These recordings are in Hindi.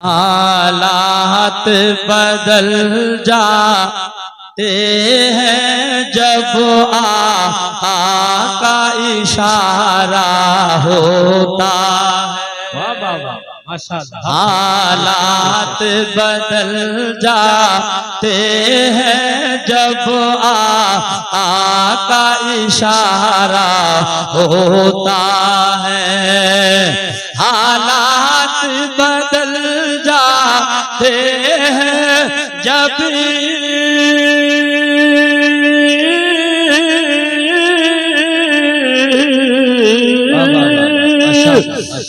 हालात बदल जाते हैं जब आका का इशारा होता है। वाह वाह वाह माशाअल्लाह। हालात बदल जाते हैं जब आका का इशारा होता है। हालात बदल जाते हैं जब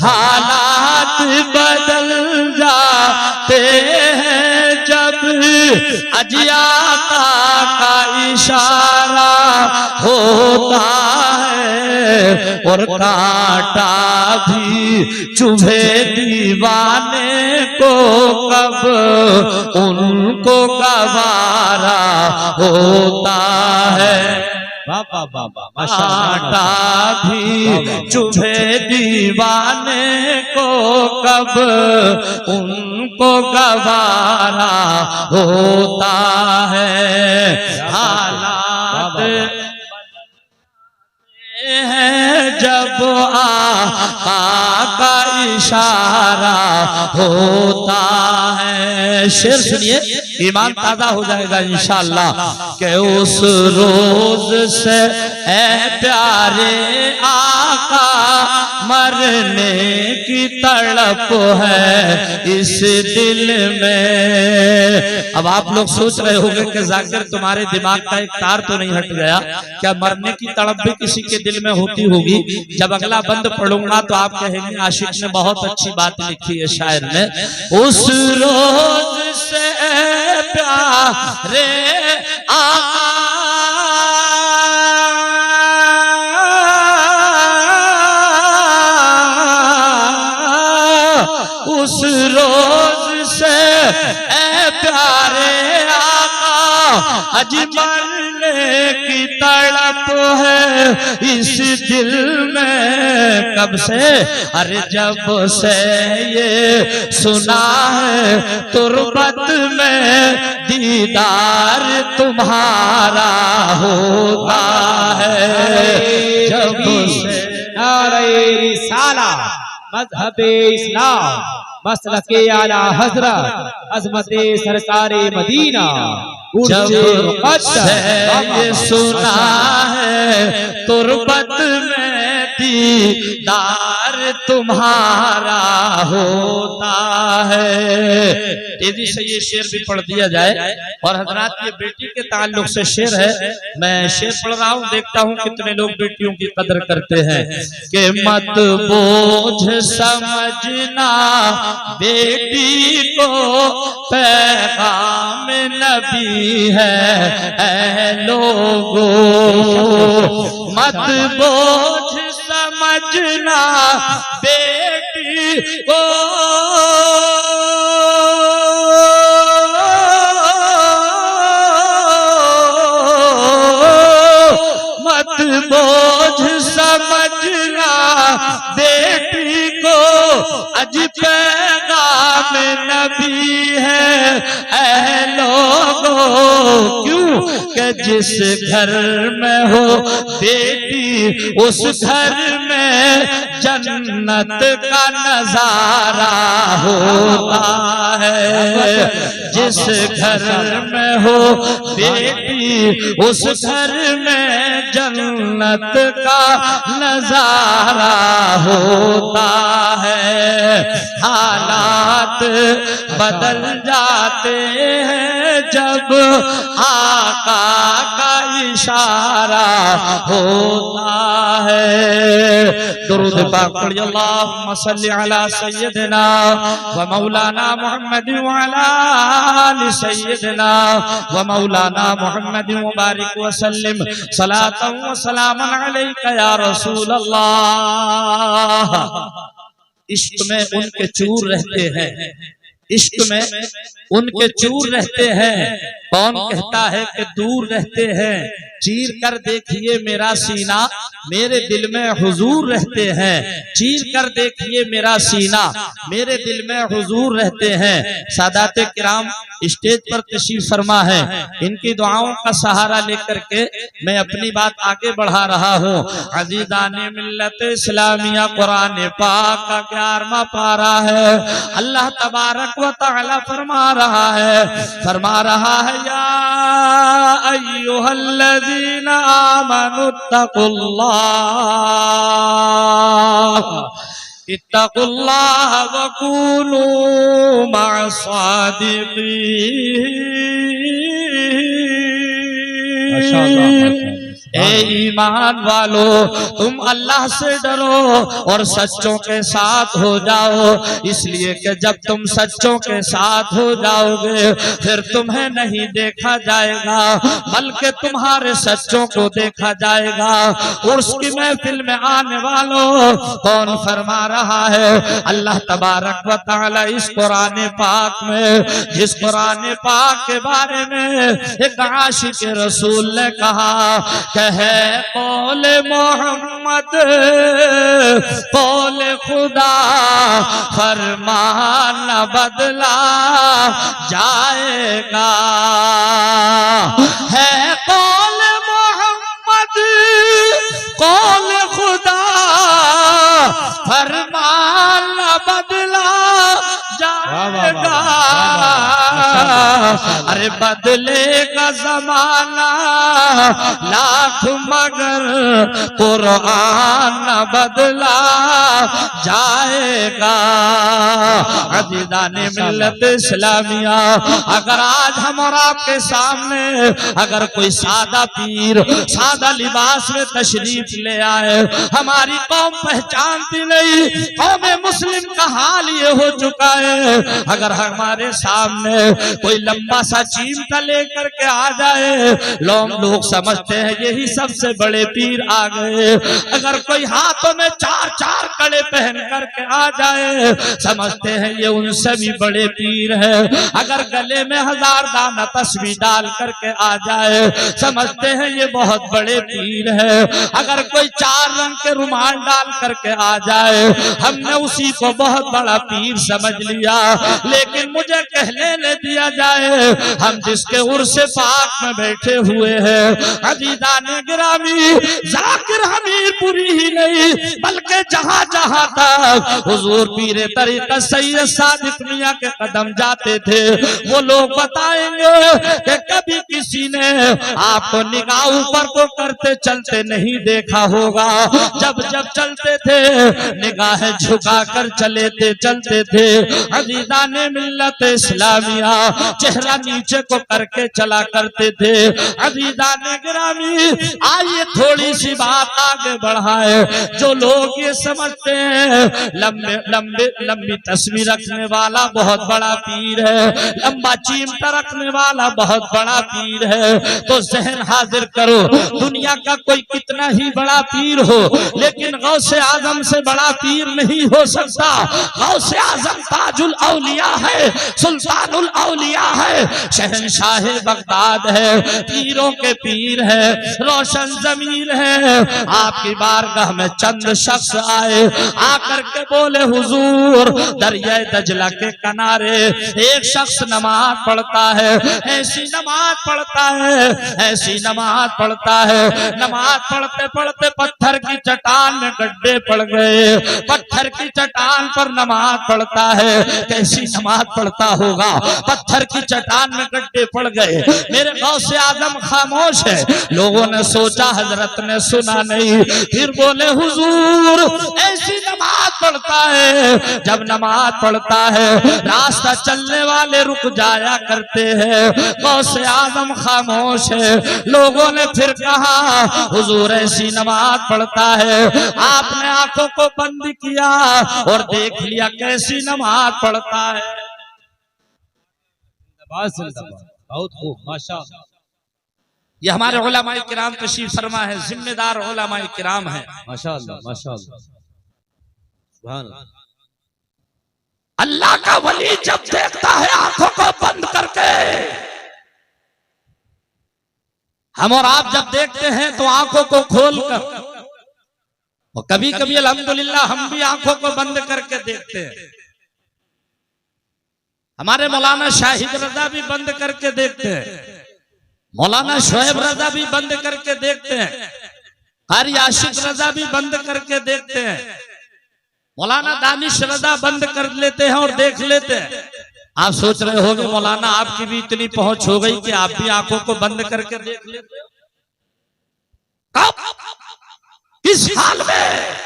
हालात बदल जाते हैं जब अजियाता का इशारा होता है। और कांटा भी चुभे दीवाने को कब उनको गवारा होता है। कांटा भी चुभे दीवाने को कब उनको गवारा होता है। हालात है जब आका का इशारा होता है। शेर सुनिए, ईमान ताजा हो जाएगा इंशाअल्लाह। कि उस रोज से ऐ प्यारे आका मरने की तड़प है इस दिल में। अब आप लोग सोच रहे होंगे कि जाकिर तुम्हारे दिमाग का एक तार तो नहीं हट गया क्या? मरने की तड़प भी किसी के दिल में होती होगी। जब अगला बंद पढ़ूंगा तो आप कहेंगे आशिक ने बहुत अच्छी बात लिखी है शायर ने। उस रोज से प्यारे आका उस रोज से ऐ प्यारे आका अज मरने की तड़प है इस दिल में। कब से? अरे जब से ये सुना है तुरबत में दीदार तुम्हारा होता है। जब से नारे रिसाला मज़हबे इस्लाम मसलके आला हजरत अज़मते सरकारे मदीना। जब से ये सुना है तुरबत में दीदार तुम्हारा होता है। तेजी से ये शेर भी पढ़ दिया जाए। और हजरात ये बेटी के ताल्लुक से शेर है। मैं शेर पढ़ रहा हूँ, देखता हूँ कितने लोग बेटियों की कदर करते हैं। कि मत बोझ समझना बेटी को पैगाम नबी है लोगों। मत बोझ समझना बेटी को मत बोझ समझना बेटी को अज पैगाम नबी है लोगों। क्यों? कि जिस घर में हो बेटी उस घर में जन्नत का नजारा होता है। जिस घर में हो बेटी उस घर में जन्नत का नजारा होता है। हालात बदल जाते हैं जब आका का इशारा होता है। दुरूद पाक पढ़िए। अल्लाहुम्मा सल्लि अला सय्यदिना व मौलाना मुहम्मद व अला आलि सय्यदिना व मौलाना मुहम्मद व बारिक व सल्लिम सलातन व सलामन अलैका या रसूल अल्लाह। इश्क में उनके चूर रहते हैं इश्क में उनके चूर रहते हैं। कौन कहता है कि दूर रहते हैं? चीर कर देखिए मेरा सीना, मेरे दिल में हुजूर रहते हैं। चीर कर देखिए मेरा सीना, मेरे दिल में हुजूर रहते हैं। सादाते किराम स्टेज पर तशरीफ फरमा है। इनकी दुआओं का सहारा लेकर के मैं अपनी बात आगे बढ़ा रहा हूँ। अजीज़ाने मिल्लत इस्लामिया कुरान पाक का 11वां पारा है। अल्लाह तबारक व तआला फरमा रहा है या अय्युहल्लज़ीना आमनुत्तकुल्लाह इत्तकुल्लाह वकूनू मअस्सादिक़ीन। ए ईमान वालो, तुम अल्लाह से डरो और सच्चों के साथ हो जाओ। इसलिए कि जब तुम सच्चों के साथ हो जाओगे फिर तुम्हें नहीं देखा जाएगा बल्कि तुम्हारे सच्चों को देखा जाएगा। उर्स की महफिल में आने वालों, कौन फरमा रहा है? अल्लाह तबारक व तआला इस कुरान पाक में, जिस कुरान पाक के बारे में एक आशिक रसूल ने कहा है कौले मोहम्मद कौले खुदा, फरमान बदला जाएगा। है कौले मोहम्मद कौले खुदा, फरमान बदला जाएगा। अरे बदलेगा जमाना लाख मगर कुरान न बदला जाएगा। अज़ीज़ाने मिल्लत इस्लामिया, अगर आज हम और आपके सामने अगर कोई सादा पीर सादा लिबास में तशरीफ ले आए, हमारी कौम पहचानती नहीं। कौम मुस्लिम का हाल ये हो चुका है, अगर हमारे सामने कोई लंबा सा चिमटा लेकर के आ जाए, लोग समझते हैं यही सबसे बड़े पीर आ गए। अगर कोई हाथों में 4-4 कड़े पहन करके आ जाए, समझते हैं ये उनसे भी बड़े पीर है। अगर गले में 1000 दाना तस्बीह डाल करके आ जाए, समझते हैं ये बहुत बड़े पीर है। अगर कोई 4 रंग के रुमाल डाल करके आ जाए, हमने उसी को बहुत बड़ा पीर समझ लिया। लेकिन मुझे कहने ले दिया जाए, हम जिसके उर्से पाक में बैठे हुए हैं, अज़ीज़ाने गिरामी, जाकिर हमीरपुरी ही नहीं बल्कि जहाँ जहाँ तक हुजूर पीरे तरीक़त सैयद सादिक मियां के कदम जाते थे, वो लोग बताएंगे कि कभी किसी ने आपको निगाह ऊपर को करते चलते नहीं देखा होगा। जब जब चलते थे निगाहें झुका कर चलते थे। अज़ीज़ाने मिल्लत इस्लामिया चेहरा नीचे को करके चला करते थे। अज़ीज़ाने गिरामी, आइए थोड़ी सी बात आगे बढ़ाए। जो लोग ये समझते हैं लंबी तस्वीर रखने वाला बहुत बड़ा पीर है, लंबा चिमटा रखने वाला बहुत बड़ा पीर है, तो ज़हन हाजिर करो, दुनिया का कोई कितना ही बड़ा पीर हो, लेकिन गौसे आजम से बड़ा पीर नहीं हो सकता। गौसे आजम ताजुल औलिया है, सुल्तानुल औलिया है, शहंशाह बगदाद है, पीरों के पीर है, रोशन जमीर है। आपकी बारगाह में चंद शख्स आए, आकर के बोले हुजूर, दरिया दजला के किनारे एक शख्स नमाज पढ़ता है, ऐसी नमाज पढ़ता है, ऐसी नमाज पढ़ता है, नमाज पढ़ते पढ़ते पत्थर की चट्टान में गड्ढे पड़ गए, पत्थर की चट्टान पर नमाज पढ़ता है। कैसी नमाज पढ़ता होगा, पत्थर की चट्टान में गड्ढे पड़ गए। मेरे गौसे आजम खामोश है। लोगों ने सोचा हजरत ने सुना नहीं, फिर बोले हुजूर ऐसी नमाज पढ़ता है, जब नमाज पढ़ता है रास्ता चलने वाले रुक जाया करते हैं। गौसे आजम खामोश है। लोगों ने फिर कहा हुजूर ऐसी नमाज पढ़ता है। आपने आंखों को बंद किया और देख लिया कैसी नमाज पढ़ता है। बहुत खूब, माशाअल्लाह। ये हमारे उलमाए किराम तशरीफ फरमा है, जिम्मेदार उलमाए किराम है। माशाअल्लाह माशाअल्लाह, सुभान अल्लाह। अल्लाह का वली जब देखता है आंखों को बंद करके, हम और आप जब देखते हैं तो आंखों को खोलकर, और कभी कभी अल्हम्दुलिल्लाह हम भी आंखों को बंद करके देखते हैं। हमारे मौलाना शाहिद रजा भी बंद करके देखते हैं, मौलाना शोएब रजा भी बंद करके देखते हैं, कारी आशिक रजा भी बंद करके देखते हैं, मौलाना दानिश रजा बंद कर लेते हैं और देख लेते हैं। आप सोच रहे होंगे मौलाना आपकी भी इतनी पहुंच हो गई कि आप भी आंखों को बंद करके देख लेते हो। कब? इस हाल में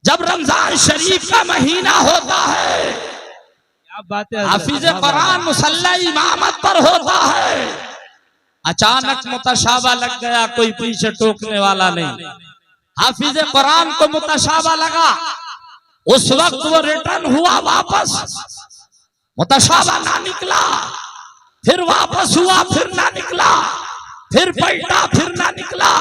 जब रमजान शरीफ का महीना होता है, क्या बात है, हाफिज कुरान मुसल्ला इमामत पर होता है, अचानक मुतशाबा लग गया, कोई पीछे टोकने वाला नहीं। हाफिज कुरान को मुतशाबा लगा, उस वक्त वो रिटर्न हुआ वापस, मुतशाबा ना निकला, फिर वापस हुआ, फिर ना निकला, फिर पलटा, फिर ना निकला।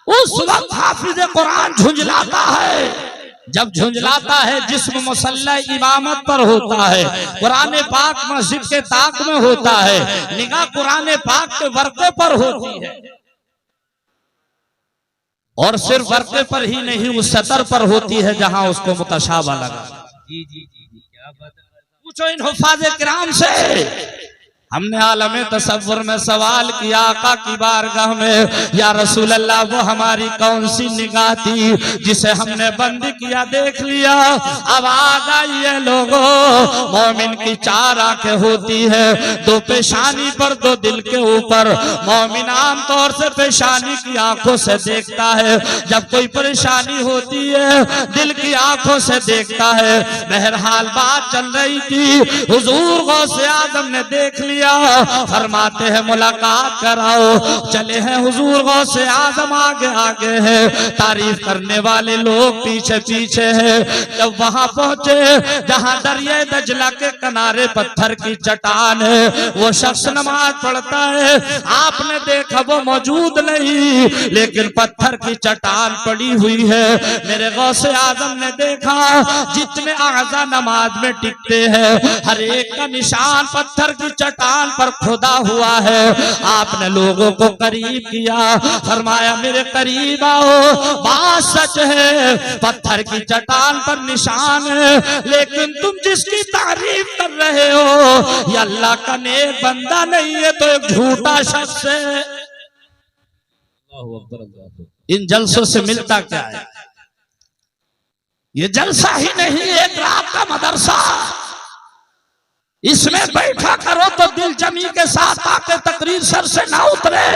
उस वक्त हाफिज कुरान झुंझलाता है। जब झुंझलाता है जिस्म मुसल्ला इमामत पर होता है, कुरान पाक मस्जिद के ताक में होता है, निगाह कुरान पाक के वर्के पर होती है, और सिर्फ वर्के पर ही नहीं उस सतर पर होती है जहां उसको मुतशाबा लगा। जी जी जी जी, क्या बात है। पूछो इन हुफ़ाज़े किराम से। हमने आलमे तसव्वुर में सवाल किया आका की बारगाह में, या रसूल अल्लाह वो हमारी कौन सी निगाह थी जिसे हमने बंद किया, देख लिया। अब आ जाइए लोगों, मोमिन की 4 आंखें होती है, 2 पेशानी पर 2 दिल के ऊपर। मोमिन आम तौर से पेशानी की आंखों से देखता है, जब कोई परेशानी होती है दिल की आंखों से देखता है। बहरहाल बात चल रही थी, हुजूर गौसे आजम ने देख लिया, फरमाते हैं मुलाकात कराओ। चले हैं हुजूर गौसे आजम आगे आगे है, तारीफ करने वाले लोग पीछे पीछे हैं। जब वहां पहुंचे जहां दरिया दजला के किनारे पत्थर की चट्टान है, वो शख्स नमाज पढ़ता है, आपने देखा वो मौजूद नहीं, लेकिन पत्थर की चट्टान पड़ी हुई है। मेरे गौसे आजम ने देखा जितने आज़ा नमाज में टिकते हैं, हर एक का निशान पत्थर की चट्टान पर खुदा हुआ है। आपने लोगों को करीब किया, फरमाया मेरे करीब आओ, बात सच है, पत्थर की चट्टान पर निशान है, लेकिन तुम जिसकी तारीफ कर रहे हो ये अल्लाह का नेक बंदा नहीं है, तो एक झूठा शख्स है। इन जलसों से मिलता क्या है? ये जलसा ही नहीं, एक रात का मदरसा, इसमें बैठा करो तो दिल जमी के साथ ताकि तकरीर सर से ना उतरे।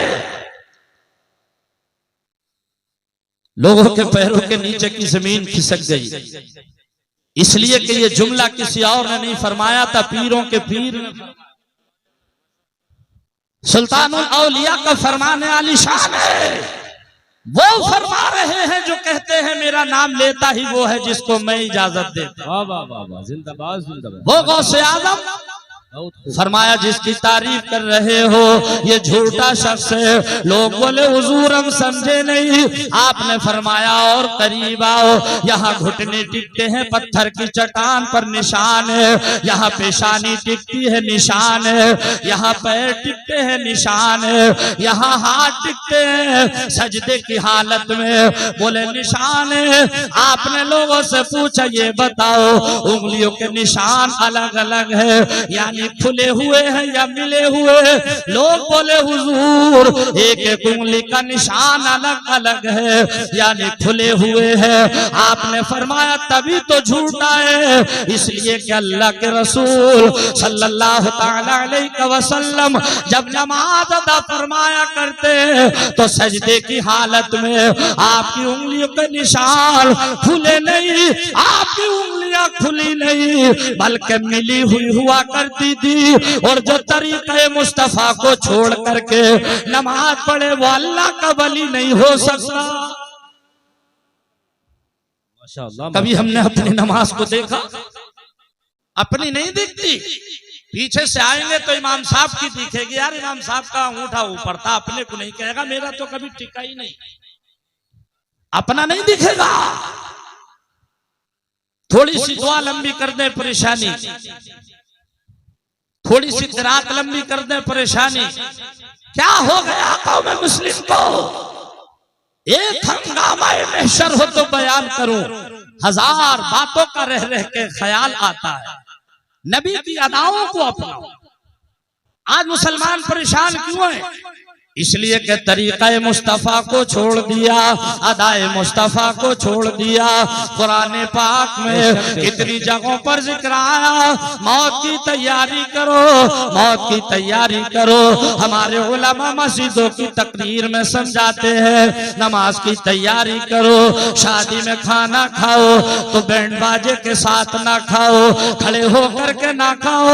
लोगों के पैरों के नीचे की जमीन खिसक गई, इसलिए कि ये जुमला किसी और ने नहीं फरमाया था, पीरों के पीर ने। सुल्तानुल औलिया का फरमाने आली शान है, वो फरमा रहे हैं जो कहते हैं मेरा नाम लेता ही वो है जिसको मैं इजाजत देता। वाह वाह वाह वाह, जिंदाबाद जिंदाबाद। वो गौसे आजम फरमाया जिसकी तारीफ कर रहे हो ये झूठा शख्स है। लोग बोले हुजूर हम समझे नहीं। आपने फरमाया और करीब आओ, यहाँ घुटने टिकते हैं, पत्थर की चट्टान पर निशान है, यहाँ पेशानी टिकती है निशान है, यहाँ पैर टिकते हैं निशान है, यहाँ हाथ टिकते हैं सजदे की हालत में, बोले निशान है। आपने लोगों से पूछा ये बताओ उंगलियों के निशान अलग अलग है यानी खुले हुए हैं या मिले हुए? लोग बोले हुजूर एक एक उंगली का निशान अलग अलग है यानी खुले हुए हैं। आपने फरमाया तभी तो झूठा है, इसलिए कि अल्लाह के रसूल सल्लल्लाहु ताला अलैहि वसल्लम जब नमाज अदा फरमाया करते तो सजदे की हालत में आपकी उंगलियों के निशान खुले नहीं, आपकी उंगलियां खुली नहीं बल्कि मिली हुई हुआ करती थी। और जो तरीक़े मुस्तफा को छोड़ करके नमाज पढ़े वो अल्लाह का वली नहीं हो सकता। माशाअल्लाह। कभी हमने अपनी नमाज को देखा? अपनी नहीं दिखती। पीछे से आएंगे तो इमाम साहब की दिखेगी, यार इमाम साहब का अंगूठा ऊपर था, अपने को नहीं कहेगा मेरा तो कभी टिका ही नहीं, अपना नहीं दिखेगा। थोड़ी सी दुआ लंबी कर दे परेशानी, थोड़ी सी किरात लंबी कर दे परेशानी। क्या हो गया कौम मुस्लिम को? एक हंगामा महशर हो तो बयान करूं, हजार बातों का रह रह के ख्याल आता है। नबी की अदाओं को अपनाओ। आज मुसलमान परेशान क्यों है? इसलिए कि तरीक़ा मुस्तफ़ा को छोड़ दिया, अदाए मुस्तफ़ा को छोड़ दिया। कुरान पाक में कितनी जगहों पर जिक्र आया, मौत की तैयारी करो, मौत की तैयारी करो। हमारे उलमा मस्जिदों की तकरीर में समझाते हैं, नमाज की तैयारी करो। शादी में खाना खाओ तो बैंड बाजे के साथ ना खाओ, खड़े होकर के ना खाओ,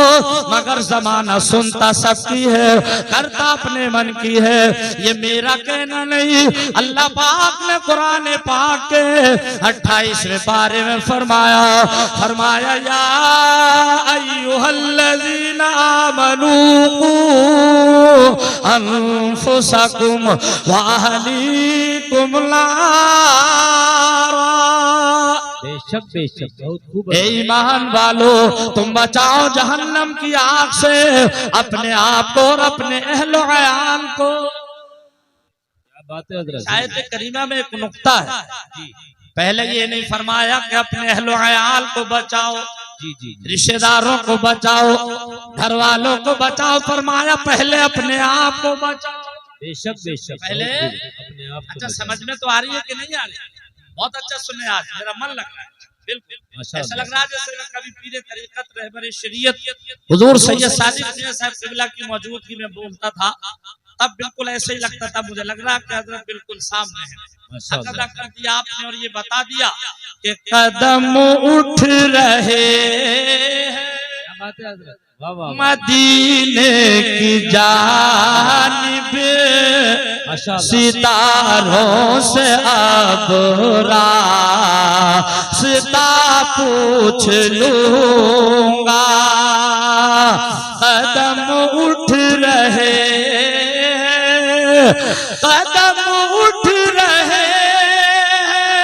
मगर जमाना सुनता सबकी है, करता अपने मन की है। ये मेरा कहना नहीं, अल्लाह पाक ने कुरान पाक के 28वें पारे में फरमाया या अय्युहल्लज़ीना आमनू अनफुसकुम व अहलीकुम नारा। बेशक बेशक, बहुत खूब। ए ईमान वालो, तुम बचाओ जहन्नम की आग से अपने आप को और अपने अहल अयाल को। क्या बात है हज़रत। आयत करीमा में एक नुक्ता है, पहले ये नहीं फरमाया कि अपने अहल अयाल को बचाओ, जी जी, रिश्तेदारों को बचाओ, घर वालों को बचाओ, फरमाया पहले अपने आप को बचाओ। बेशक बेशक, पहले अपने आप को अच्छा बचाओ। समझ में तो आ रही है कि नहीं आ रही? बहुत अच्छा सुने, आज मेरा मन लग रहा है। बिल्कुल ऐसा लग रहा है जैसे मैं कभी पीरे तरीकत रहबरे शरीयत हुजूर सैयद सादिक मियां साहब क़िबला की मौजूदगी में बोलता था, तब बिल्कुल ऐसे ही लगता था। मुझे लग रहा है कि हज़रत बिल्कुल सामने है। अदा कर दिया आपने और ये बता दिया कि कदम उठ रहे हैं, क्या बात है हज़रत, वाह वाह। मदीने की जानिब सितारों से अब रास्ता पूछ लूंगा। कदम उठ रहे हैं, कदम उठ रहे हैं,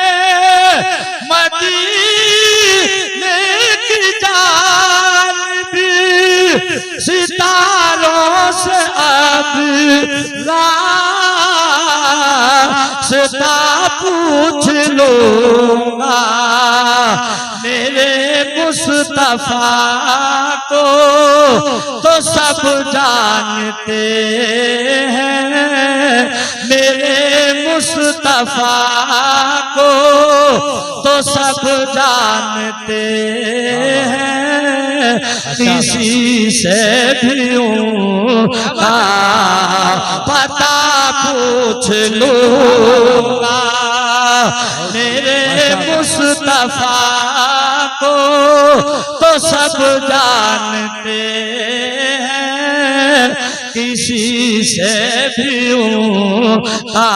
मदीने की जानिब सितारों से अब रास्ता पूछ लूंगा। मेरे मुस्तफा को तो सब जानते हैं, मेरे मुस्तफा को तो सब जानते हैं, किसी से भी उनका पता पूछ लूंगा। मेरे मुस्तफा को तो सब जानते हैं, किसी से भी उनका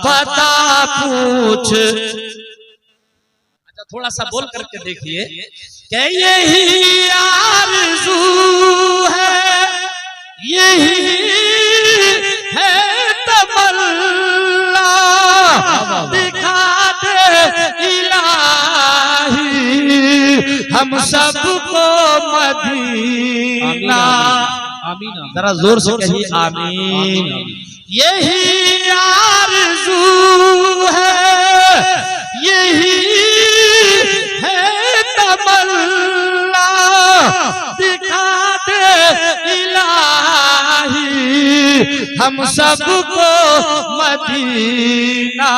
पता पूछ। अच्छा थोड़ा सा बोल करके देखिए कि यही आरज़ू है, यही है तमन्ना, दिखा दे इलाही हम सबको मदीना। आमीन। जरा जोर से कहिए आमीन। यही आरज़ू है, यही है तमन्ना, दिखा दे इलाही हम सबको मदीना।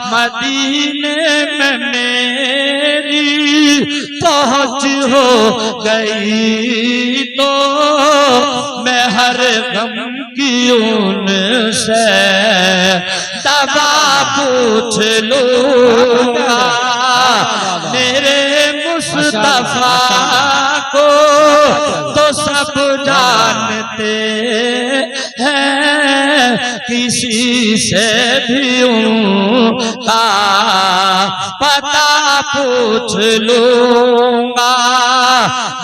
मदीने में मेरी पहुंच हो गई तो मैं हर गम की उनसे दवा पूछ लूंगा। मेरे मुस्तफा को तो सब जानते हैं, किसी से भी उनका पता पूछ लूंगा।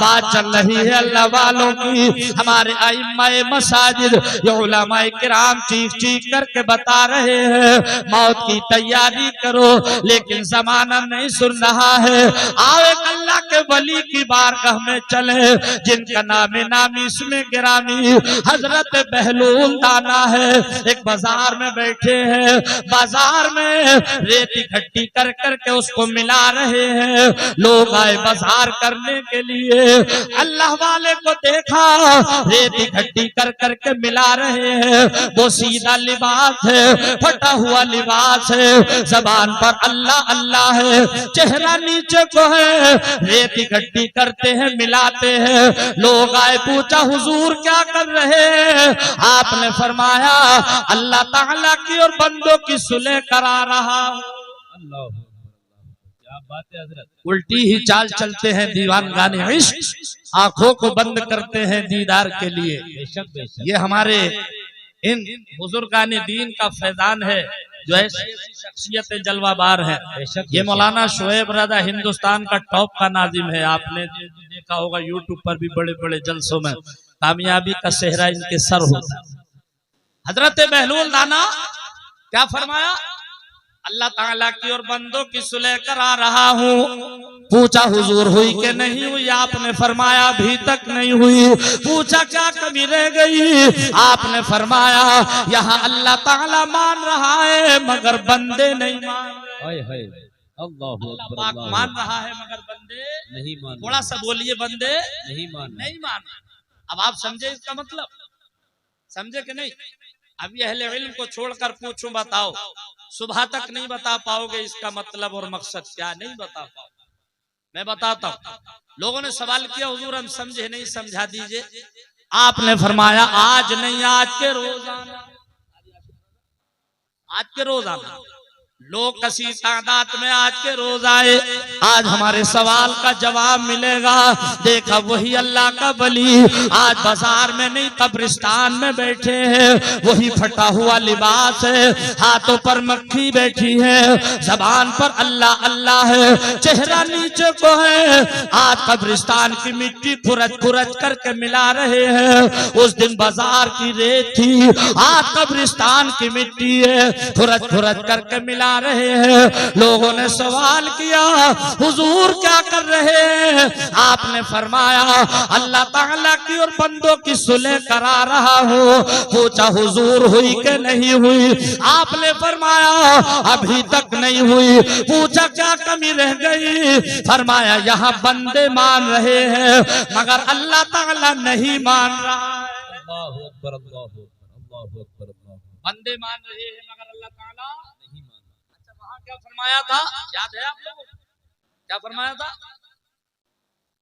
बात चल रही है अल्लाह वालों की, हमारे आइम्माए मसाजिद ये उलमाए किराम चीख चीख करके बता रहे हैं मौत की तैयारी करो, लेकिन जमाना नहीं सुन रहा है। आओ एक अल्लाह के वली की बारगाह में चले, जिनका नाम नामी इसमें गिरामी हजरत बहलूल दाना है। एक बाजार में बैठे हैं, बाजार में रेत इकट्ठी कर करके उसको मिला रहे हैं। लोग आए बाजार करने के लिए, अल्लाह वाले को देखा रेत इकट्ठी कर करके मिला रहे हैं। वो सीधा लिबास है, फटा हुआ लिबास है, जबान पर अल्लाह अल्लाह है, चेहरा नीचे को है, रेत इकट्ठी करते हैं मिलाते हैं। लोग आए, पूछा हुजूर क्या कर रहे हैं? आपने फरमाया अल्लाह ताला की और बंदों की सुलह करा रहा हूं। अल्लाह क्या बात है हजरत। उल्टी ही चाल चलते हैं दीवान गाने इश्क, आंखों को बंद करते हैं दीदार के लिए। बेशक बेशक। ये हमारे इन बुजुर्गाने दीन का फैजान है जो ऐसी शख्सियत जलवाबार है। ये मौलाना शोएब रजा हिंदुस्तान का टॉप का नाजिम है। आपने देखा होगा यूट्यूब पर भी बड़े बड़े जलसों में कामयाबी का सेहरा इनके सर होता है। हजरत बहलूल दाना क्या फरमाया? अल्लाह ताला की और बंदों की सुलह करा रहा हूँ। पूछा हुजूर हुई कि नहीं हुई? आपने फरमाया अभी तक नहीं हुई। पूछा क्या कमी रह गई? आपने फरमाया यहाँ अल्लाह ताला मान रहा है मगर बंदे नहीं मान रहे। अल्लाह पाक मान रहा है मगर बंदे नहीं मान। थोड़ा सा बोलिए, बंदे नहीं मान। नहीं मान। अब आप समझे इसका मतलब? समझे कि नहीं? अभी अहले इल्म को छोड़कर पूछूं, बताओ सुबह तक नहीं बता पाओगे इसका मतलब और मकसद क्या, नहीं बता पाओ। मैं बताता हूँ। लोगों ने सवाल किया हुजूर हम समझे नहीं, समझा दीजिए। आपने फरमाया आज नहीं, आज के रोजाना, आज के रोजाना लोग कसी तादाद में आज के रोज आए। आज हमारे सवाल का जवाब मिलेगा। देखा वही अल्लाह का वली आज बाजार में नहीं कब्रिस्तान में बैठे हैं। वही फटा हुआ लिबास है, हाथों पर मक्खी बैठी है, जबान पर अल्लाह अल्लाह है, चेहरा नीचे को है। आज कब्रिस्तान की मिट्टी खुरच खुरच करके मिला रहे हैं। उस दिन बाजार की रेत थी, आज कब्रिस्तान की मिट्टी है, खुरच खुरच करके मिला रहे हैं। लोगों ने सवाल किया हुजूर क्या कर रहे हैं? आपने फरमाया अल्लाह ताला की और बंदों की सुलह करा रहा हूँ। पूछा हुजूर हुई कि नहीं हुई? आपने फरमाया अभी तक नहीं हुई। पूछा क्या कमी रह गई? फरमाया यहाँ बंदे मान रहे हैं मगर अल्लाह ताला नहीं मान रहा है। अल्लाहु अकबर, अल्लाहु अकबर, अल्लाहु अकबर। बंदे मान रहे हैं मगर अल्लाह ताला नहीं मान रहा। अच्छा वहां क्या फरमाया था? याद है आप लोगों को? क्या फरमाया था?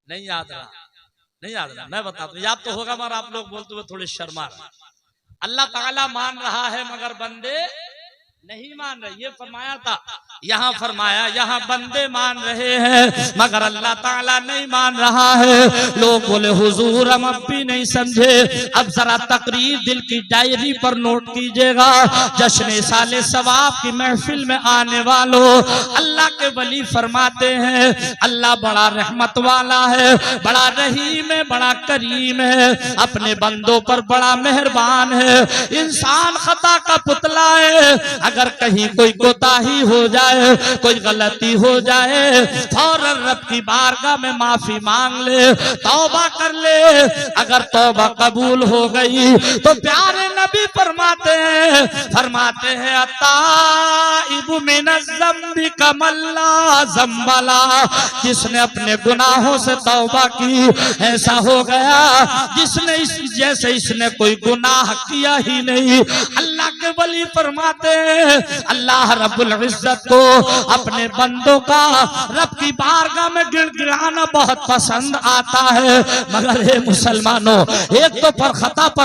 नहीं याद रहा, नहीं याद रहा। मैं बताता हूं, याद तो होगा मगर आप लोग बोलते हुए थोड़े शर्मा रहे। अल्लाह ताला मान रहा है मगर बंदे नहीं मान रहे, ये फरमाया था। यहाँ फरमाया यहाँ बंदे मान रहे हैं मगर अल्लाह ताला नहीं मान रहा है। लोग बोले हुजूर हम अब भी नहीं समझे। अब जरा तकरीर दिल की डायरी पर नोट कीजिएगा। जश्न साले सवाब की महफिल में आने वालों, अल्लाह के वली फरमाते हैं अल्लाह बड़ा रहमत वाला है, बड़ा रहीम है, बड़ा करीम है, अपने बंदों पर बड़ा मेहरबान है। इंसान खता का पुतला है, अगर कहीं कोई कोताही हो जाए, कोई गलती हो जाए, फौरन रब की बारगाह में माफी मांग ले, तौबा कर ले। अगर तौबा कबूल हो गई तो प्यारे नबी फरमाते हैं अत्ताइबु मिनज़्ज़म्बि कमल्ला ज़म्बला। जिसने अपने गुनाहों से तौबा की ऐसा हो गया जिसने जैसे इसने कोई गुनाह किया ही नहीं। अल्लाह के वली फरमाते हैं अल्लाह रब्बुल इज्जत को अपने बंदों का रब की बारगाह में गिड़गिड़ाना बहुत पसंद आता है। मगर हे मुसलमानों, एक तो पर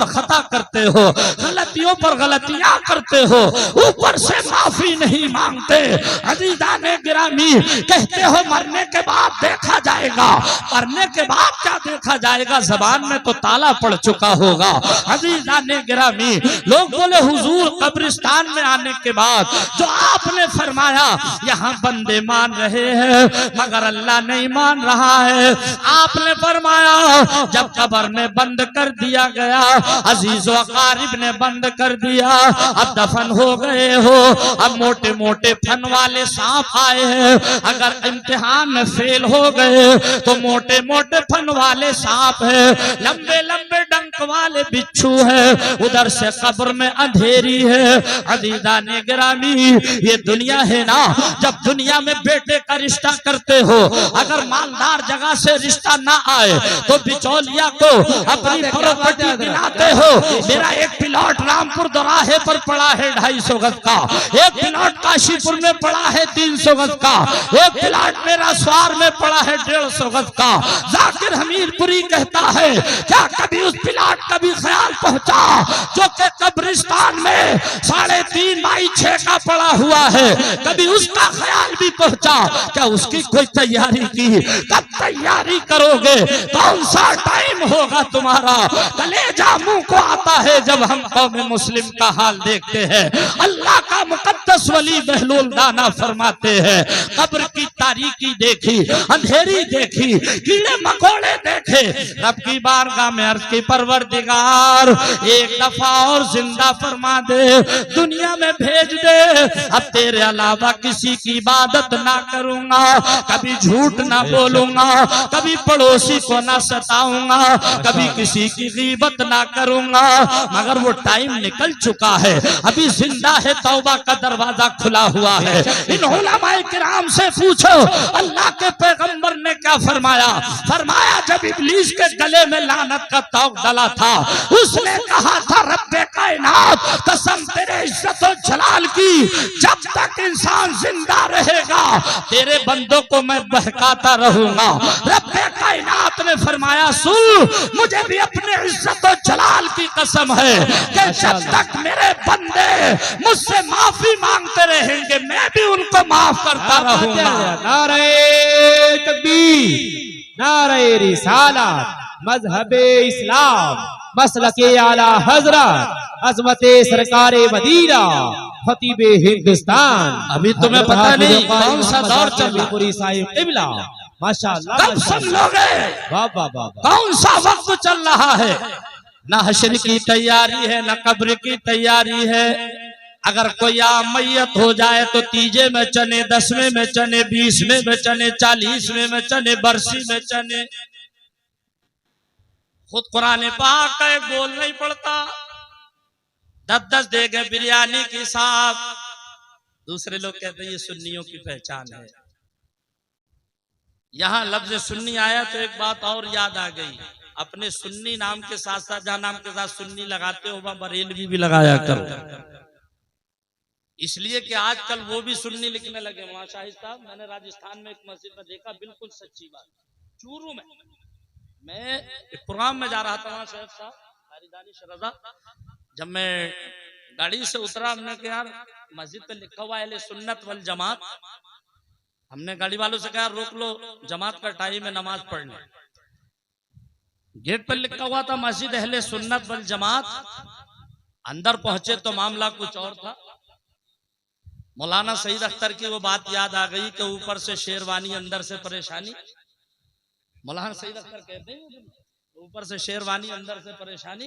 खता करते हो, गलतियों पर गलतियां करते हो, ऊपर से माफी नहीं मांगते। अजीजाने गिरामी, कहते हो मरने के बाद देखा जाएगा, मरने के बाद क्या देखा जाएगा, जबान में तो ताला पड़ चुका होगा। अजीजाने गिरामी, लोग बोले हुजूर कब्रिस्तान में आने के बाद जो आपने फरमाया यहाँ बंदे मान रहे हैं मगर अल्लाह नहीं मान रहा है, आपने फरमाया जब कब्र में बंद कर दिया गया, अजीजो अकारिब ने बंद कर दिया, अब दफन हो गए हो, अब मोटे मोटे फन वाले सांप आए हैं, अगर इम्तिहान में फेल हो गए तो मोटे मोटे फन वाले सांप है, लंबे लंबे डंक वाले बिच्छू है, उधर से कब्र में अंधेरी है। अजीजा ने गिरामी, ये दुनिया है ना, जब दुनिया में बेटे का रिश्ता करते हो, अगर मालदार जगह से रिश्ता ना आए तो बिचौलिया को अपनी प्रॉपर्टी दिलाते हो। मेरा एक प्लॉट रामपुर दोराहे पर पड़ा है 250 गज का, एक प्लॉट काशीपुर में पड़ा है 300 गज का, एक प्लॉट मेरा स्वार में पड़ा है 150 गज का। जाकिर हमीरपुरी कहता है क्या कभी उस प्लॉट का भी ख्याल पहुंचा जो कि कब्रिस्तान में 3.5 बाई 6 का पड़ा हुआ है, कभी उसका ख्याल भी पहुंचा क्या? उसकी कोई तैयारी की? कब तैयारी करोगे? कौन सा टाइम होगा तुम्हारा? कलेजा मुंह को आता है जब हम कौम मुस्लिम का हाल देखते हैं। अल्लाह का मुकद्दस वली बहलूल दाना फरमाते हैं कब्र की तारीकी देखी, अंधेरी देखी, कीड़े मकोड़े देखे, रब की बारगाह में अर्ज की परवरदिगार एक दफा और जिंदा फरमा दे, दुनिया में भेज दे, अब तेरे अलावा किसी की इबादत ना करूंगा, कभी झूठ ना बोलूंगा, कभी पड़ोसी को ना सताऊंगा, कभी किसी की गीबत ना करूंगा। मगर वो टाइम निकल चुका है, अभी जिंदा है, तौबा का दरवाजा खुला हुआ है। इन उलमाए किराम से पूछो अल्लाह के पैगंबर ने क्या फरमाया? फरमाया जब इब्लीस के गले में लानत का तौक डला था, उसने कहा था रब्बे कायनात कसम तेरे इज्जत और जलाल की, जब तक इंसान जिंदा रहेगा तेरे बंदों को मैं बहकाता रहूंगा। रब्बे कायनात ने फरमाया सुन, मुझे भी अपने इज्जत और जलाल की कसम है कि जब तक मेरे बंदे मुझसे माफी मांगते रहेंगे मैं भी उनको माफ करता रहूंगा। नारे तकबीर, नारे रिसालत, मजहबे इस्लाम, मसलके आला हजरत, अजमते सरकारे मदीना, खतीबे हिंदुस्तान। अभी तुम्हें पता नहीं कौन सा दौर चल रहा है, माशाअल्लाह। कब सुन लोगे वाह वाह वाह, कौन सा वक्त चल रहा है? न हश्र की तैयारी है, न कब्र की तैयारी है। अगर कोई आम मैयत हो जाए तो तीजे में चने, 10वें में चने, 20वें में चने, 40वें में चने, बरसी में चने। खुद कुरान पाक का एक बोल नहीं पड़ता, 10-10 दे गए बिरयानी की साहब। दूसरे लोग कहते हैं ये सुन्नियों की पहचान है। यहां लफ्ज सुन्नी आया तो एक बात और याद आ गई, अपने सुन्नी नाम के साथ साथ जहां नाम के साथ सुन्नी लगाते हो वहां बरेलवी भी लगाया करो, इसलिए कि आजकल वो भी सुन्नी लिखने लगे। वहां शाहिद साहब, मैंने राजस्थान में एक मस्जिद में देखा, बिल्कुल सच्ची बात, चूरू में मैं प्रोग्राम में जा रहा था, वहां शाहिद साहब दानिश रजा, जब मैं गाड़ी से उतरा, हमने कहा यार मस्जिद पे लिखा हुआ है सुन्नत वल जमात। हमने गाड़ी वालों से कहा रोक लो, जमात का टाइम है, नमाज पढ़ने। गेट पर लिखा हुआ था मस्जिद अहले सुन्नत वल जमात। अंदर पहुंचे तो मामला कुछ और था। मौलाना सईद अख्तर की वो बात याद आ गई कि ऊपर से शेरवानी अंदर से परेशानी। मौलाना सईद अख्तर कहते हैं ऊपर से शेरवानी अंदर से परेशानी।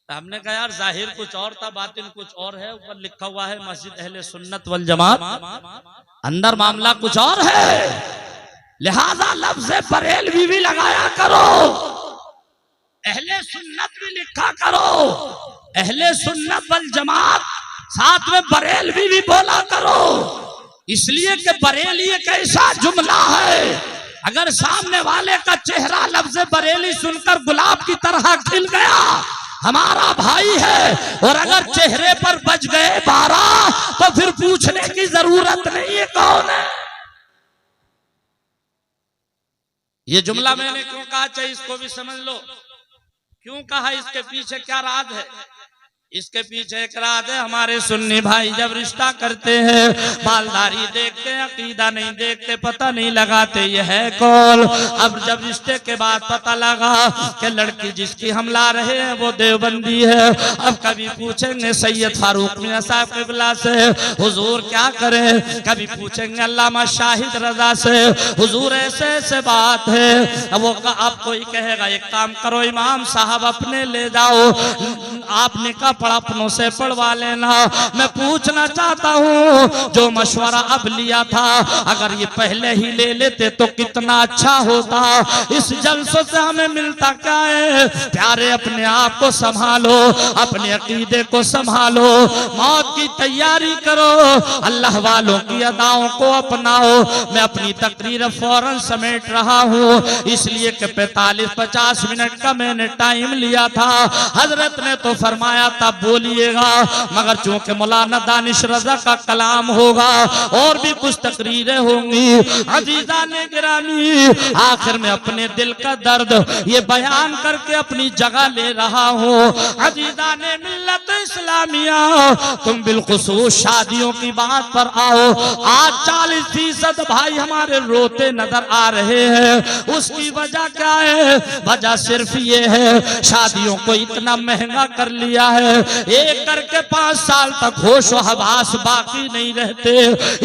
तो हमने कहा यार जाहिर कुछ और था, बातिन कुछ और है। ऊपर लिखा हुआ है मस्जिद अहले सुन्नत वल जमात, अंदर मामला कुछ और है। लिहाजा लफ्ज़ बरेलवी भी लगाया करो, अहले सुन्नत भी लिखा करो, अहले सुन्नत वल जमात, साथ में बरेलवी भी बोला करो। इसलिए कि बरेली एक ऐसा जुमला है, अगर सामने वाले का चेहरा लफ्ज़ बरेली सुनकर गुलाब की तरह खिल गया, हमारा भाई है, और अगर चेहरे पर बज गए 12 तो फिर पूछने की जरूरत नहीं है कौन है। ये जुमला मैंने क्यों कहा, चाहिए इसको भी समझ लो। क्यों कहा, इसके पीछे क्या राज है। इसके पीछे एक राज है। हमारे सुन्नी भाई जब रिश्ता करते हैं मालदारी देखते, अकीदा नहीं देखते, पता नहीं लगाते ये है कौन। अब जब रिश्ते के बाद पता लगा कि लड़की जिसकी हम ला रहे हैं वो देवबंदी है। अब कभी पूछेंगे सैयद फारूक मियां साहब क़िबला से हुजूर क्या करें, कभी पूछेंगे अल्लामा शाहिद रजा से हुजूर ऐसे ऐसे बात है। अब वो आपको ही कहेगा एक काम करो इमाम साहब अपने ले जाओ, आपने कहा पढ़ा अपनों से पढ़वा लेना। मैं पूछना चाहता हूँ जो मशवरा अब लिया था अगर ये पहले ही ले लेते तो कितना अच्छा होता। इस जलसों से हमें मिलता क्या है? प्यारे अपने आप को संभालो, अपने अकीदे को संभालो, मौत की तैयारी करो, अल्लाह वालों की अदाओं को अपनाओ। मैं अपनी तकरीर फौरन समेट रहा हूँ इसलिए कि 45-50 मिनट का मैंने टाइम लिया था। हजरत ने तो फरमाया था बोलिएगा, मगर चूंकि मौलाना दानिश रजा का कलाम होगा और भी कुछ तकरीरें होंगी। अजीजा ने गिरामी आखिर में अपने दिल का दर्द ये बयान करके अपनी जगह ले रहा हूँ। अजीजा ने मिल्लत इस्लामिया तुम बिलखुसूस शादियों की बात पर आओ। आज 40% भाई हमारे रोते नजर आ रहे हैं। उसकी वजह क्या है? वजह सिर्फ ये है शादियों को इतना महंगा कर लिया है, एक करके 5 साल तक होश व हवास बाकी नहीं रहते,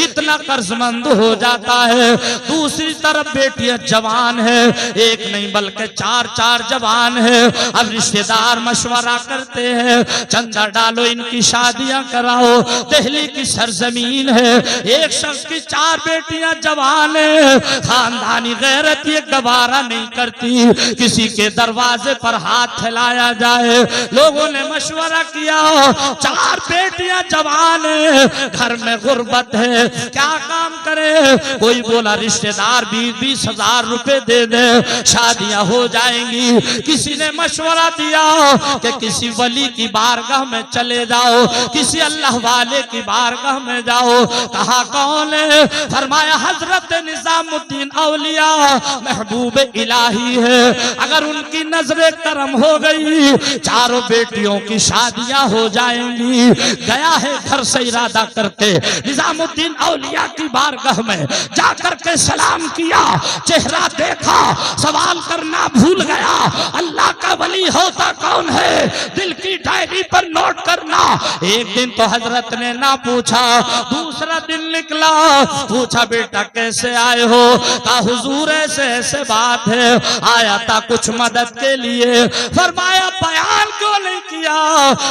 इतना कर्जमंद हो जाता है। दूसरी तरफ बेटियां जवान है, एक नहीं बल्कि 4 जवान है। अब रिश्तेदार मशवरा करते हैं चंदा डालो इनकी शादियां कराओ। दिल्ली की सरजमीन है, एक शख्स की 4 बेटियां जवान है, खानदानी गैरत ये गवारा नहीं करती किसी के दरवाजे पर हाथ फैलाया जाए। लोगों ने मशवरा किया 4 बेटियां जवान है, घर में गुर्बत है, क्या काम करे? कोई बोला रिश्तेदार 20-20 हजार रुपए दे दे शादियां हो जाएंगी। किसी ने मशवरा दिया कि किसी वली की बारगाह में चले जाओ, किसी अल्लाह वाले की बारगाह में जाओ। कहा कौन है? फरमाया हजरत निजामुद्दीन औलिया महबूब इलाही है। अगर उनकी नजरे करम हो गई 4 बेटियों की शादियां हो जाएंगी। गया है घर से इरादा करके निजामुद्दीन औलिया की बारगाह में जाकर के सलाम किया, चेहरा देखा, सवाल करना भूल गया अल्लाह का वली होता कौन है, दिल की डायरी पर नोट करना। एक दिन तो हजरत ने ना पूछा, दूसरा दिन निकला, पूछा बेटा कैसे आए हो? कहा हुजूर ऐसे ऐसे बात है, आया था कुछ मदद के लिए। फरमाया बयान क्यों नहीं किया?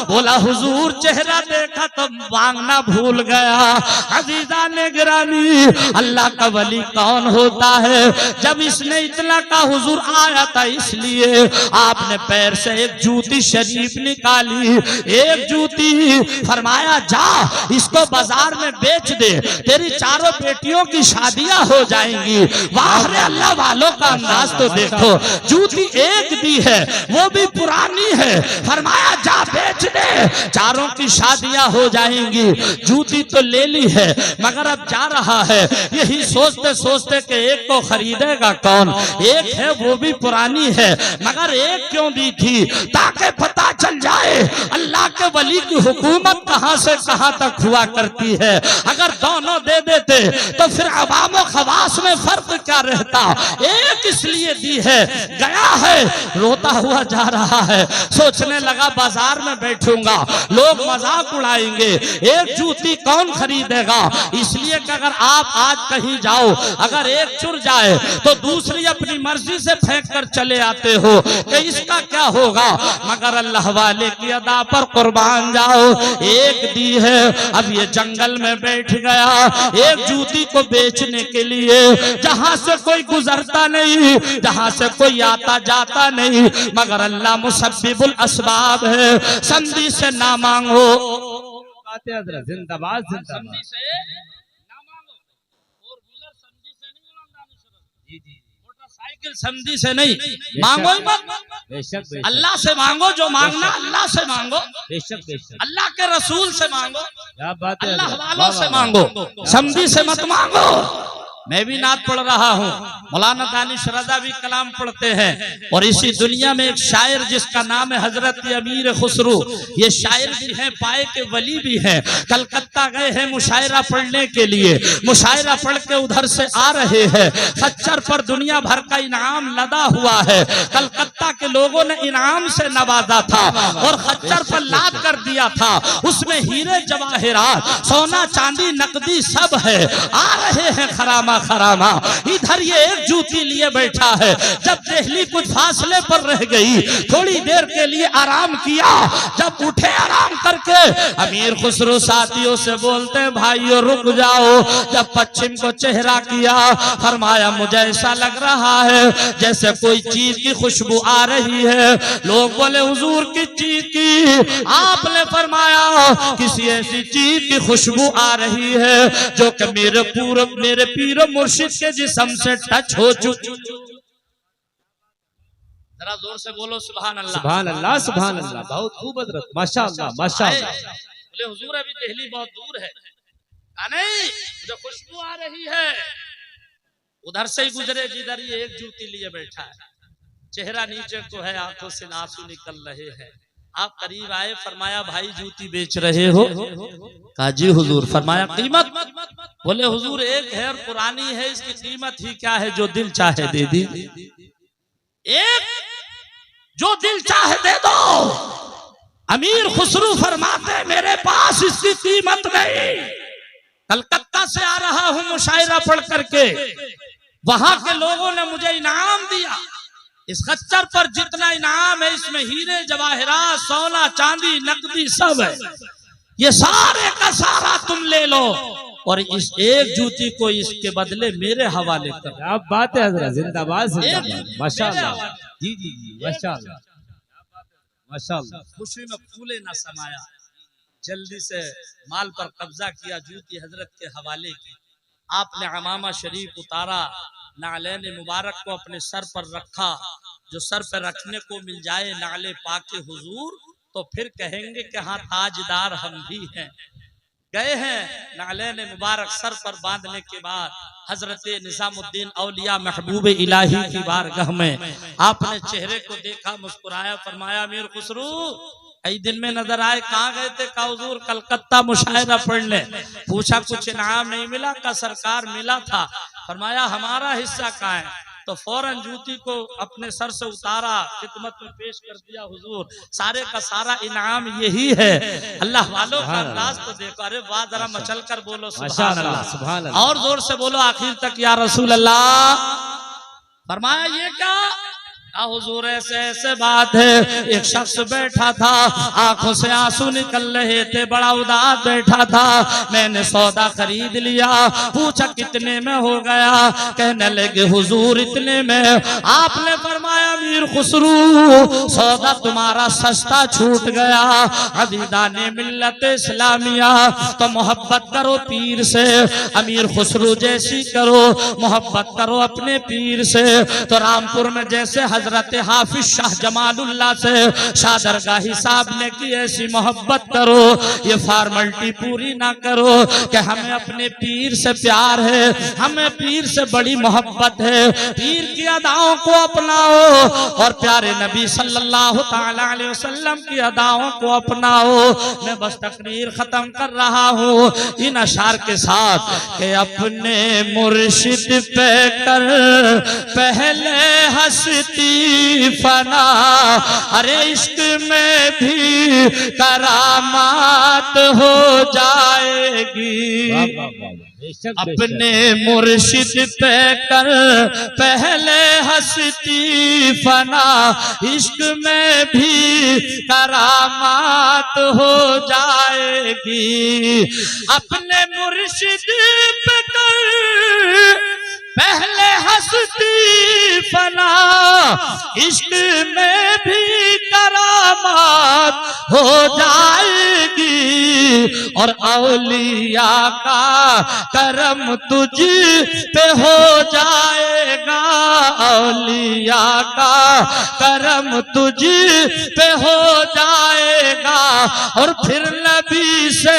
बोला हुजूर चेहरा देखा तो मांगना भूल गया। अजीजा ने गिरामी अल्लाह का वली कौन होता है? जब इसने इतना कहा हुजूर आया था इसलिए आपने पैर से एक जूती शरीफ निकाली, एक जूती। फरमाया जा इसको बाजार में बेच दे, तेरी 4 बेटियों की शादियां हो जाएंगी। वाह रे अल्लाह वालों का अंदाज तो देखो, जूती एक दी है वो भी पुरानी है। फरमाया जा बेच दे, 4 की शादियां हो जाएंगी। जूती तो ले ली है मगर अब जा रहा है यही सोचते सोचते कि एक को खरीदेगा कौन, एक है वो भी पुरानी है मगर एक क्यों दी थी? ताकि पता चल जाए अल्लाह के वली की हुकूमत कहां से कहां तक हुआ करती है। अगर दोनों दे देते तो फिर अवाम व खवास में फर्क क्या रहता? एक इसलिए दी है, गया है रोता हुआ जा रहा है, सोचने लगा बाजार में बैठूंगा लोग मजाक उड़ाएंगे, एक जूती कौन खरीदेगा? इसलिए कि अगर आप आज कहीं जाओ अगर एक चुर जाए तो दूसरी अपनी मर्जी से फेंक कर चले आते हो कि इसका क्या होगा, मगर अल्लाह वाले की अदा पर कुर्बान जाओ। एक दी है, अब ये जंगल में बैठ गया एक जूती को बेचने के लिए, जहां से कोई गुजरता नहीं, जहां से कोई आता जाता नहीं, मगर अल्लाह मुसब्बिबुल असबाब है, संधि से ना मांगो। जिंदाबाद जिंदाबाद। समझी से ना मांगो, फोर व्हीलर समझी से नहीं मांगना, जी जी, मोटरसाइकिल समझी से नहीं मांगो ही मत, बेशक बेशक, अल्लाह से मांगो, जो मांगना अल्लाह से मांगो, बेशक बेशक, अल्लाह के रसूल से मांगो, क्या बात है, अल्लाह वालों से मांगो, समझी से मत मांगो। मैं भी नात पढ़ रहा हूँ, मौलाना दानिश रज़ा भी कलाम पढ़ते हैं। और इसी दुनिया में एक शायर जिसका नाम है हजरत अमीर खुसरू, ये शायर भी हैं, पाए के वली भी हैं। कलकत्ता गए हैं मुशायरा पढ़ने के लिए, मुशायरा पढ़ के उधर से आ रहे हैं। खच्चर पर दुनिया भर का इनाम लदा हुआ है, कलकत्ता के लोगों ने इनाम से नवाजा था और खच्चर पर लाद कर दिया था। उसमें हीरे जवाहिरात, सोना चांदी नकदी सब है। आ रहे हैं खरामा खरामा, इधर ये एक जूती लिए बैठा है। जब देहली कुछ फासले पर रह गई, थोड़ी देर के लिए आराम किया। जब उठे आराम करके अमीर खुसरो साथियों से बोलते भाइयों रुक जाओ। जब पश्चिम को चेहरा किया, फरमाया मुझे ऐसा लग रहा है जैसे कोई चीज की खुशबू आ रही है। लोग बोले हुजूर की चीज की? आपने फरमाया किसी ऐसी चीज की खुशबू आ रही है जो कि मेरे पीर मुर्शिद के जिस्म से टच हो चुकी। जरा जोर से बोलो सुभान अल्लाह। सुभान अल्लाह, सुभान अल्लाह। बहुत खूब हजरत, माशाअल्लाह, माशाअल्लाह। बोले हुजूर अभी दिल्ली बहुत दूर है। नहीं, मुझे खुशबू आ रही है। उधर से ही गुजरे जिधर ये एक जूती लिए बैठा है, चेहरा नीचे को है, आंखों से आंसू निकल रहे हैं। आप करीब आए, फरमाया भाई जूती बेच रहे हो? कहा जी हुजूर। फरमाया कीमत? बोले हुजूर एक है और पुरानी है, इसकी कीमत ही क्या है, जो दिल चाहे दे दी। एक जो दिल चाहे दे दो। अमीर खुसरू फरमाते मेरे पास इसकी कीमत नहीं। कलकत्ता से आ रहा हूं मुशायरा पढ़ करके, वहां के लोगों ने मुझे इनाम दिया। इस खच्चर पर जितना इनाम है इसमें हीरे जवाहिरात, सोना चांदी नकदी सब है। ये सारे का सारा तुम ले लो और इस एक जूती को इसके बदले मेरे हवाले कर। क्या बात है हजरत, जिंदाबाद जिंदाबाद, माशाअल्लाह। जी जी जी, माशाअल्लाह माशाअल्लाह। खुशी में फूले न समाया, जल्दी से माल पर कब्जा किया, जूती हजरत के हवाले की। आपने अमामा शरीफ उतारा, नालेन मुबारक को अपने सर पर रखा। जो सर पर रखने को मिल जाए नाले पाके हुजूर, तो फिर कहेंगे कि हाँ ताजदार हम भी हैं। गए हैं, नालेन मुबारक सर पर बांधने के बाद हजरत निजामुद्दीन औलिया महबूब इलाही की बारगाह में आपने चेहरे को देखा, मुस्कुराया, फरमाया अमीर खुसरू कई दिन में नजर आए, कहाँ गए थे? का हुजूर कलकत्ता मुशायरा पढ़ने। पूछा कुछ इनाम नहीं मिला? का सरकार मिला था। फरमाया हमारा हिस्सा कहाँ है? तो फौरन जूती को अपने सर से उतारा, खिदमत में पेश कर दिया। हुजूर सारे का सारा इनाम यही है। अल्लाह वालों का अंदाज तो देखो। अरे वाह, जरा मचल कर बोलो सुभान अल्लाह, सुभान अल्लाह। और जोर से बोलो आखिर तक या रसूल अल्लाह। फरमाया ये क्या? हुजूर ऐसे ऐसे बात है, एक शख्स बैठा था, आंखों से आंसू निकल रहे थे, बड़ा उदास बैठा था। मैंने सौदा खरीद लिया। पूछा कितने में हो गया? कहने लगे हुजूर इतने में। आपने फरमाया अमीर खुसरू सौदा तुम्हारा सस्ता छूट गया। अबीदाने मिल्लत इस्लामिया, तो मोहब्बत करो पीर से, अमीर खुसरू जैसी करो, मोहब्बत करो अपने पीर से। तो रामपुर में जैसे हजरत हाफिज शाह जमालुल्लाह से शादरगाही साहब ने की, ऐसी मोहब्बत करो। ये फॉर्मेलिटी पूरी ना करो कि हमें अपने पीर से प्यार है, हमें पीर से बड़ी मोहब्बत है। पीर की अदाओं को अपनाओ और प्यारे नबी सल्लल्लाहु ताला अलैहि वसल्लम की अदाओं को अपनाओ। मैं बस तकरीर खत्म कर रहा हूँ इन अशार के साथ कि अपने मुर्शिद पे कर पहले हस्ती फना, अरे इश्क में भी करामात हो जाएगी। अपने मुर्शिद पे कर पहले हस्ती फना, इश्क में भी करामात हो जाएगी। अपने मुर्शिद पे कर पहले हस्ती फना, इश्क में भी करामात हो जाएगी। और औलिया का करम तुझ पे हो जाएगा, औलिया का करम तुझ पे हो जाएगा। और फिर नबी से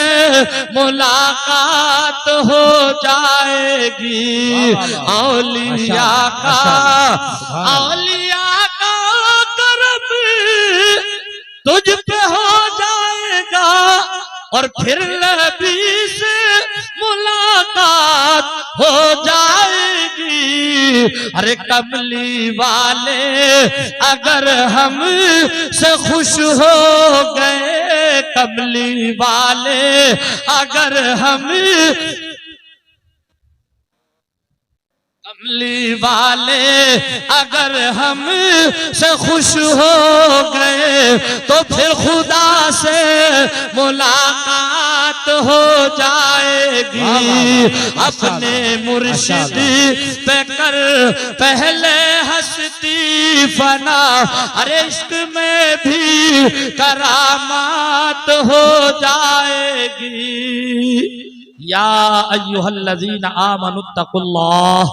मुलाकात हो जाएगी। औलिया का करम तुझ पे हो जाएगा और फिर नबी से मुलाकात हो जाएगी। अरे कमली वाले अगर हम से खुश हो गए, कमली वाले अगर हम कमली वाले अगर हम से खुश हो गए तो फिर खुदा से मुलाकात हो जाएगी। अपने मुर्शिद पे कर पहले हस्ती फना, अरे इश्क में भी करामात हो जाएगी। या अय्युहल्लज़ीना आमनुत्तकुल्लाह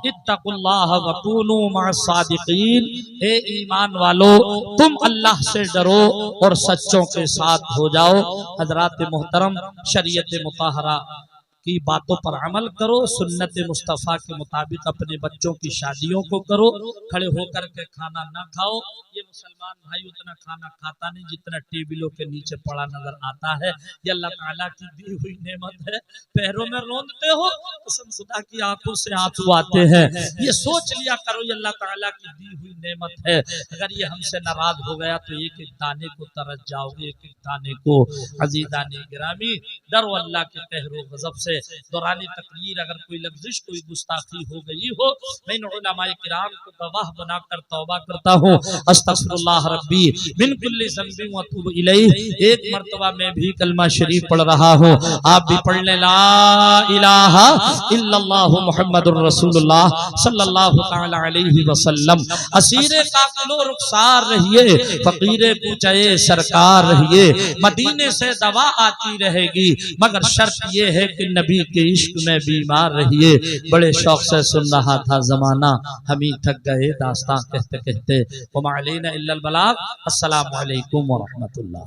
इत्तकुल्लाह वकूनू मअस्सादिकीन। हे ईमान वालो, तुम अल्लाह से डरो और सच्चों के साथ हो जाओ। हजरात मोहतरम, शरीयत मुताहरा की बातों पर अमल करो, सुन्नत मुस्तफ़ा के मुताबिक अपने बच्चों की शादियों को करो। खड़े होकर के खाना ना खाओ। ये मुसलमान भाई उतना खाना खाता नहीं जितना टेबलों के नीचे पड़ा नजर आता है। ये अल्लाह ताला की दी हुई नेमत है। पैरों में रोंदते हो, कसम खुदा की आंखों से आंसू आते हैं। ये सोच लिया करो ये अल्लाह ताला की दी हुई नेमत है। अगर ये हमसे नाराज हो गया तो एक एक दाने को तरस जाओगे, एक एक दाने को। अजीज़ाने गिरामी, डरो अल्लाह के कहरो गजब से। दौरानी तकरीर अगर कोई लफ्ज़िश, कोई गुस्ताखी हो गई हो, मैं इन उलमाए किराम को गवाह बनाकर तौबा करता हूँ। अस्तगफिरुल्लाह रब्बी मिन कुल्ली ज़ंबि व अतूबु इलैहि। एक मर्तबा मैं भी कलमा शरीफ पढ़ रहा हूँ, आप भी पढ़ लें। ला इलाहा इल्लल्लाहु मुहम्मदुर रसूलुल्लाह सल्लल्लाहु तआला अलैहि वसल्लम। असीरे काफिलो रुखसार रहिए, फकीरे पूछे सरकार रहिए। मदीने से दवा आती रहेगी मगर शर्त ये है कि नबी के इश्क में बीमार रहिए। बड़े शौक से सुन रहा था जमाना, हम ही थक गए दास्तां कहते कहते। वमा अलैना इल्लल बलाग। अस्सलामु अलैकुम व रहमतुल्लाह।